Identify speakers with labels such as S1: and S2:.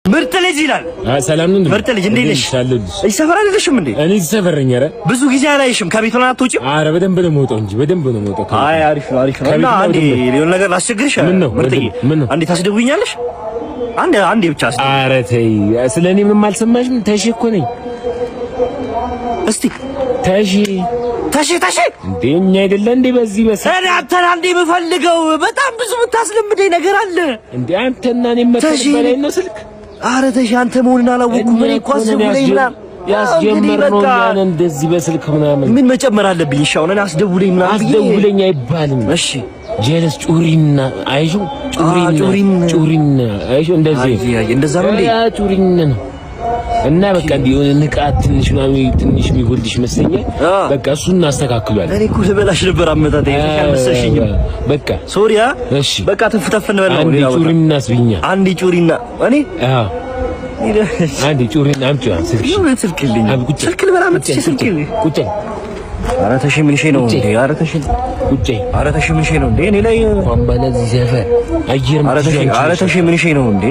S1: ምርጥ ልጅ ይላል።
S2: ሰላም ነው።
S1: ምርጥ ልጅ እንዴት ነሽ? እዚህ ሰፈር አይደለሽም እንዴ?
S2: እኔ እዚህ ሰፈር ነኝ። ኧረ
S1: ብዙ ጊዜ አላይሽም። ከቤት ሆነ አትወጪም?
S2: ኧረ በደንብ ነው የምወጣው እንጂ በደንብ ነው የምወጣው።
S1: አይ አሪፍ ነው አሪፍ ነው። እና አንዴ ሊሆን ነገር ላስቸግርሽ። ምርጥዬ አንዴ ታስደውኛለሽ? አንዴ ብቻ አስደውኝ።
S2: ኧረ ተይ፣ ስለኔ ምንም አልሰማሽም? ተሽ እኮ ነኝ።
S1: እስቲ ተሽ
S2: እንዴ እኛ አይደለ እንዴ በዚህ
S1: እኔ አንተን አንዴ የምፈልገው በጣም ብዙ የምታስለምደኝ ነገር አለ።
S2: እንዴ አንተና እኔ መተበላይ ነው ስልክ።
S1: ኧረ ተሽ አንተ መሆንን አላወኩም። እኔ እኮ አስደውለኝ ምናምን
S2: ያስጀመርነው ያን እንደዚህ በስልክ ምናምን
S1: ምን መጨመር አለብኝ? እሺ አሁን አስደውለኝ ምናምን
S2: አስደውለኝ አይባልም።
S1: እሺ
S2: ጀለስ ጩሪና አይሹ ጩሪና አይሹ እንደዚህ
S1: እንደዛ ነው እንዴ?
S2: ጩሪና ነው እና በቃ እንዲሆነ ንቃት ትንሽ የሚጎልሽ መስለኛል። በቃ እሱን እናስተካክሏል።
S1: እኔ እኮ ልበላሽ ነበር አመጣጤ ካልመሰልሽኝ። በቃ ሶሪያ
S2: እሺ
S1: በቃ ተፍተፍ እንበል ነው።
S2: አንዴ ጩሪና አስብኛ።
S1: አንዴ ጩሪና እኔ
S2: አንዴ ጩሪና አምጪ
S1: ስልክልኝ ስልክ ልበላ መጥቼ ስልክልኝ ቁጭ። ኧረ ተሽ ምን ሸይ ነው እንዴ? ኧረ ተሽ
S2: ቁጭ።
S1: ኧረ ተሽ ምን ሸይ ነው እንዴ? እኔ ላይ
S2: ወንበለ እዚህ ሰፈር አየር።
S1: ኧረ ተሽ ምን ሸይ ነው እንዴ?